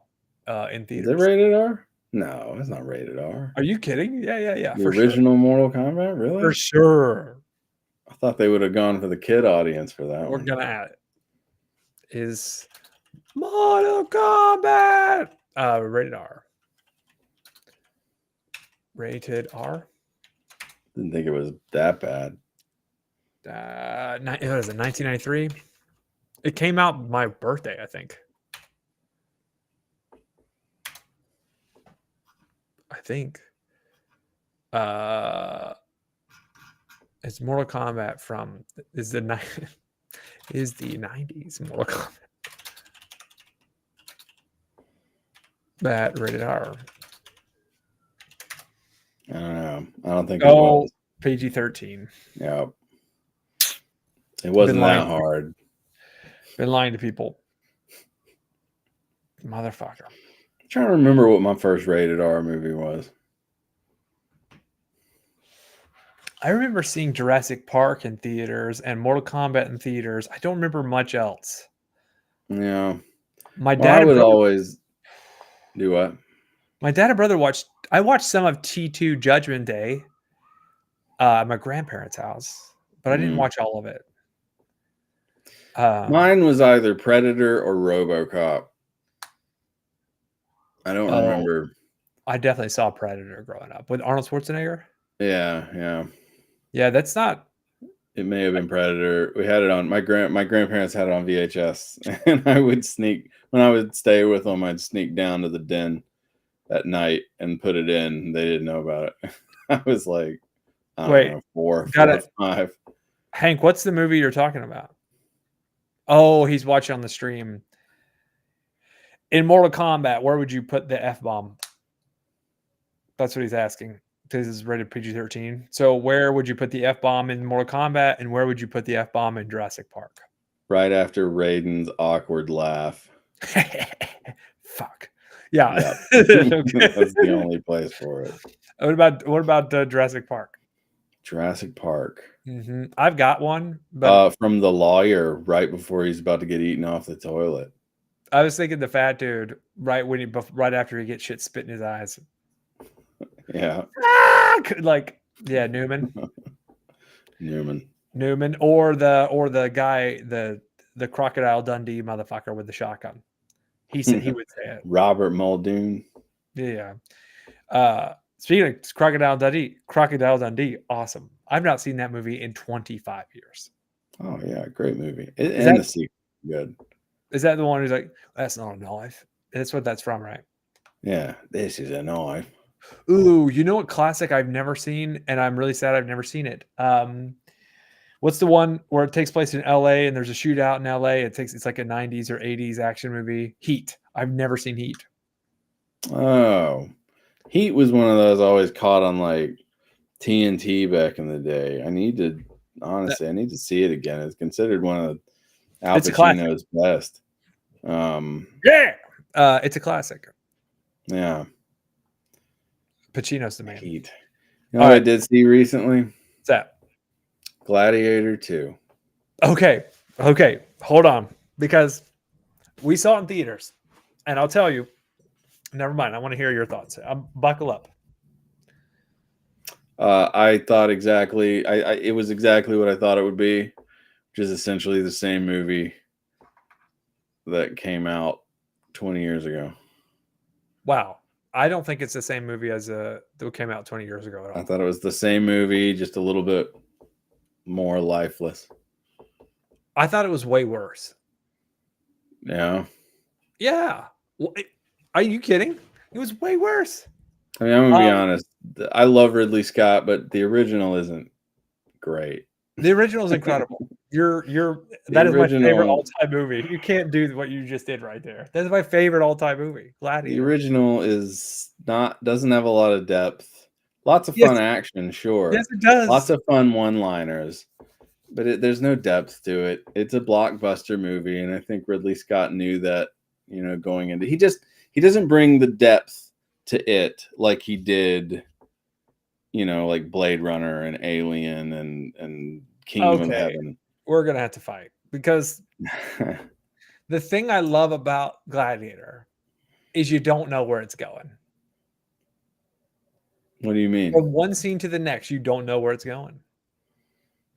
in theaters. Is it rated R? No, it's not rated R. Are you kidding? Yeah. The original Mortal Kombat, really? For sure. I thought they would have gone for the kid audience for that We're one. gonna add it. Is Mortal Kombat rated R? Rated R. Didn't think it was that bad. What is it? 1993. It came out my birthday, I think. It's Mortal Kombat from is the 90s Mortal Kombat. That rated R. I don't know. I don't think it was. PG-13. Yeah. It wasn't Been lying. that hard. Been lying to people. Motherfucker. I'm trying to remember what my first rated R movie was. I remember seeing Jurassic Park in theaters and Mortal Kombat in theaters. I don't remember much else. Yeah. My Well, dad I would and brother, always do what? my dad and brother watched. I watched some of T2 Judgment Day at my grandparents' house, but I didn't watch all of it. Mine was either Predator or RoboCop. I don't remember. I definitely saw Predator growing up with Arnold Schwarzenegger. Yeah. Yeah, that's not. It may have been Predator. We had it on my grandparents had it on VHS, and I would sneak when I would stay with them. I'd sneak down to the den at night and put it in. They didn't know about it. I was like, I don't know, 4 or 5. Hank, what's the movie you're talking about? Oh, he's watching on the stream. In Mortal Kombat, where would you put the F-bomb? That's what he's asking. This is rated PG-13. So where would you put the F-bomb in Mortal Kombat, and where would you put the F-bomb in Jurassic Park? Right after Raiden's awkward laugh. Fuck. Yeah. Yep. Okay. That's the only place for it. What about Jurassic Park? Jurassic Park. I've got one, but From the lawyer right before he's about to get eaten off the toilet. I was thinking the fat dude right after he gets shit spit in his eyes. Yeah. Like, yeah, Newman, or the guy, the Crocodile Dundee motherfucker with the shotgun. He said he would say it. Robert Muldoon. Yeah. Speaking of Crocodile Dundee, awesome. I've not seen that movie in 25 years. Oh yeah, great movie. And the sequel, good. Is that the one who's like, that's not a knife? That's what that's from, right? Yeah, this is a knife. Ooh, you know what classic I've never seen, and I'm really sad I've never seen it. What's the one where it takes place in LA and there's a shootout in LA? It's like a 90s or 80s action movie. Heat. I've never seen Heat. Oh, Heat was one of those always caught on like TNT back in the day. I need to see it again. It's considered one of Al Pacino's best. Yeah, it's a classic. Yeah, Pacino's the man. Heat. You know what I did see recently? What's that? Gladiator 2. Okay, hold on, because we saw it in theaters, and I'll tell you. Never mind. I want to hear your thoughts. Buckle up. I thought exactly. It was exactly what I thought it would be, which is essentially the same movie that came out 20 years ago. Wow. I don't think it's the same movie as that came out 20 years ago at all. I thought it was the same movie, just a little bit more lifeless. I thought it was way worse. Yeah. Yeah. Well, are you kidding? It was way worse. I mean, I'm gonna be honest. I love Ridley Scott, but the original isn't great. The original is incredible. That is my favorite all-time movie. You can't do what you just did right there. That's my favorite all-time movie. Gladiator. The original doesn't have a lot of depth. Lots of fun action, sure. Yes, it does. Lots of fun one-liners, but there's no depth to it. It's a blockbuster movie, and I think Ridley Scott knew that. Going into he doesn't bring the depth to it like he did. Like Blade Runner and Alien and Kingdom of Heaven. We're gonna have to fight because the thing I love about Gladiator is you don't know where it's going. What do you mean? From one scene to the next, you don't know where it's going.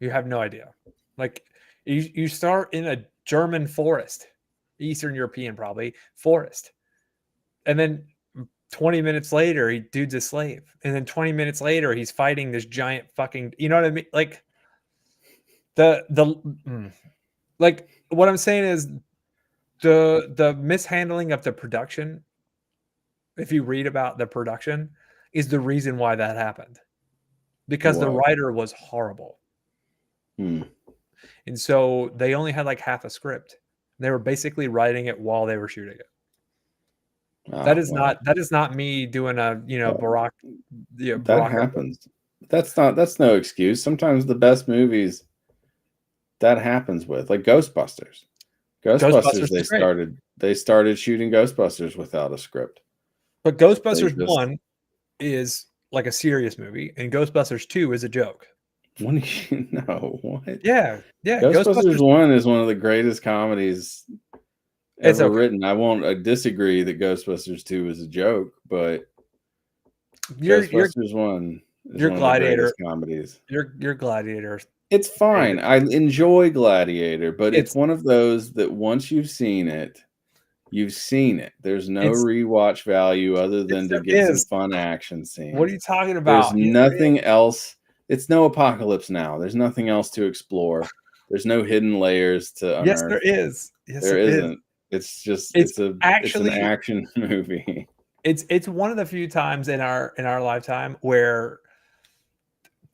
You have no idea. Like you start in a German forest, Eastern European probably forest, and then 20 minutes later, dude's a slave, and then 20 minutes later, he's fighting this giant fucking. You know what I mean? Like like what I'm saying is the mishandling of the production. If you read about the production, is the reason why that happened, because the writer was horrible, and so they only had like half a script. They were basically writing it while they were shooting it. That is not me doing a Barack. That happens. That's no excuse. Sometimes the best movies that happens with, like Ghostbusters. Ghostbusters they started shooting Ghostbusters without a script. But Ghostbusters 1 is like a serious movie, and Ghostbusters 2 is a joke. What do you know? What? Yeah. Ghostbusters 1 is one of the greatest comedies ever written. I won't disagree that Ghostbusters 2 is a joke, but Ghostbusters 1 is your one Gladiator of the greatest comedies. Your Gladiator. It's fine. I enjoy Gladiator, but it's one of those that once you've seen it, you've seen it. There's no rewatch value other than to get some fun action scenes. What are you talking about? There's nothing else. It's no Apocalypse Now. There's nothing else to explore. There's no hidden layers to unearth. Yes, there is. Yes, there isn't. It's just it's an action movie. It's one of the few times in our lifetime where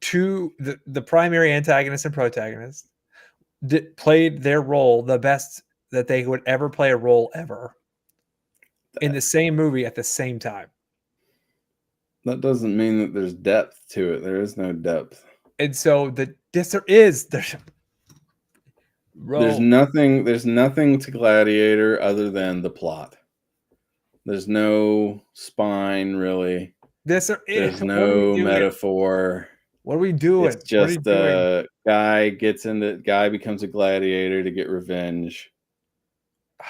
the primary antagonist and protagonist played their role the best that they would ever play a role ever in the same movie at the same time. That doesn't mean that there's depth to it. There is no depth. And so there's nothing to Gladiator other than the plot. There's no spine really. This There's what are we no doing? metaphor. What are we doing? It's just guy becomes a gladiator to get revenge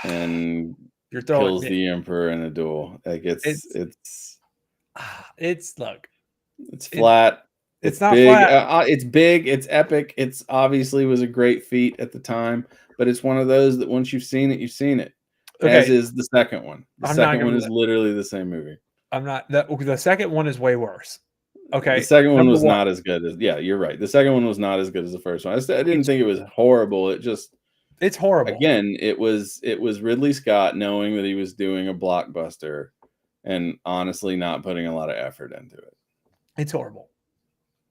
and You're throwing kills the emperor in a duel. Like it's look. It's flat. It's not big. flat. It's big. It's epic. It's obviously was a great feat at the time, but it's one of those that once you've seen it, you've seen it. Okay. As is the second one. The second one is literally the same movie. I'm not. The second one is way worse. Okay. The second one was Number not as good as. Yeah, you're right. The second one was not as good as the first one. I didn't think it was horrible. It's horrible. Again, it was Ridley Scott knowing that he was doing a blockbuster, and honestly not putting a lot of effort into it. It's horrible.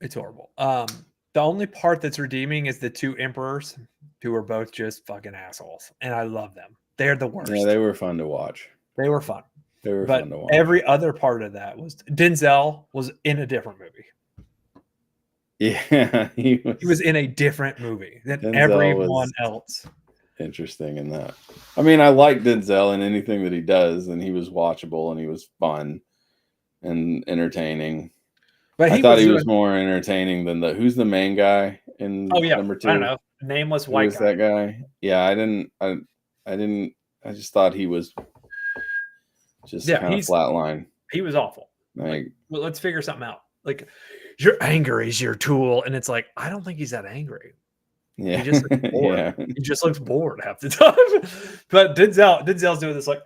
It's horrible. The only part that's redeeming is the two emperors who are both just fucking assholes, and I love them. They're the worst. Yeah, they were fun to watch. They were fun. They were but fun to watch. Every other part of that was Denzel was in a different movie. Yeah, he was in a different movie than Denzel everyone else. Interesting in that. I mean, I like Denzel in anything that he does, and he was watchable and he was fun and entertaining. But I thought he was more entertaining than who's the main guy in number 2? I don't know. Nameless white guy. That guy? Yeah, I just thought he was just kind of flatline. He was awful. Like, well, let's figure something out. Like, your anger is your tool, and it's like, I don't think he's that angry. Yeah, he just looks bored. He just looks bored half the time. But Denzel's doing this like.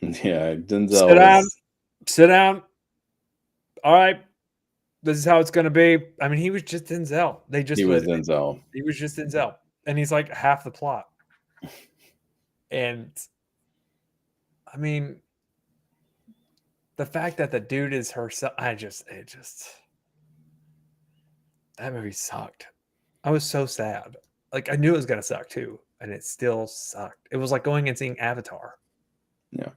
Yeah, Denzel. Sit down. All right. This is how it's going to be. I mean, he was just Denzel. He was Denzel. He was just Denzel. And he's like half the plot. And I mean, the fact that the dude is herself, that movie sucked. I was so sad. Like, I knew it was going to suck too. And it still sucked. It was like going and seeing Avatar. Yeah.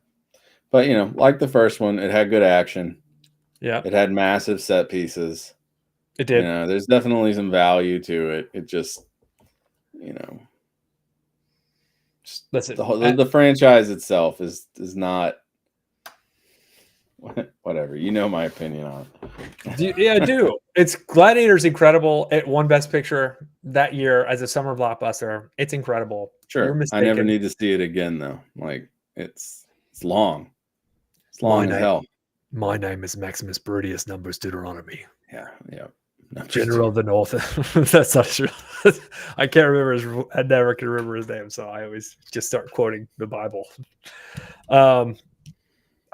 But, like the first one, it had good action. Yeah. It had massive set pieces. It did. There's definitely some value to it. It just, listen, the franchise itself is not whatever. You know my opinion on it. Yeah, I do. It's Gladiator's incredible. It won Best Picture that year as a summer blockbuster. It's incredible. Sure. I never need to see it again though. Like it's long. It's long as hell. My name is Maximus Brudius, Numbers Deuteronomy. Yeah. General of the North. That's not true. I can't remember I never can remember his name, so I always just start quoting the Bible. All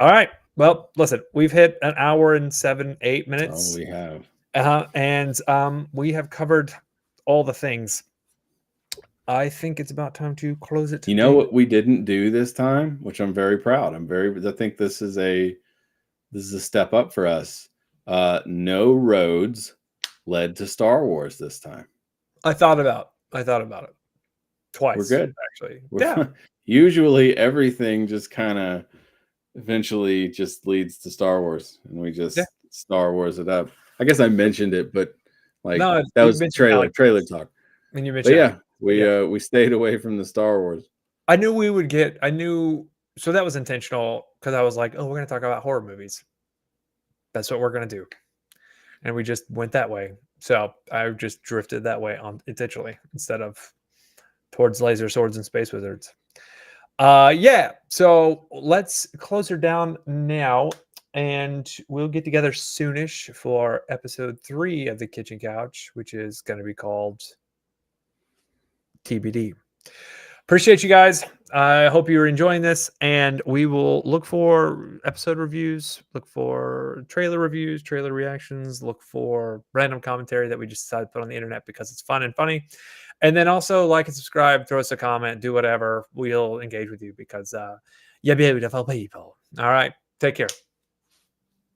right. Well, listen, we've hit an hour and 7-8 minutes. Oh, we have. And we have covered all the things. I think it's about time to close it. You know what we didn't do this time, which I'm very proud. I think this is a step up for us. No roads led to Star Wars this time. I thought about it twice. We're good, actually. Usually everything just kind of eventually just leads to Star Wars, and we just Star Wars it up. I guess I mentioned it, but that was trailer talk. I mean, you mentioned. But yeah, we stayed away from the Star Wars. I knew we would get. So that was intentional because I was like, oh, we're going to talk about horror movies. That's what we're going to do. And we just went that way. So I just drifted that way intentionally instead of towards laser swords and space wizards. So let's close her down now, and we'll get together soonish for episode 3 of the Kitchen Couch, which is going to be called TBD. Appreciate you guys. I hope you're enjoying this, and we will look for episode reviews, look for trailer reviews, trailer reactions, look for random commentary that we just decided to put on the internet because it's fun and funny. And then also like and subscribe, throw us a comment, do whatever. We'll engage with you because you're beautiful people. All right. Take care.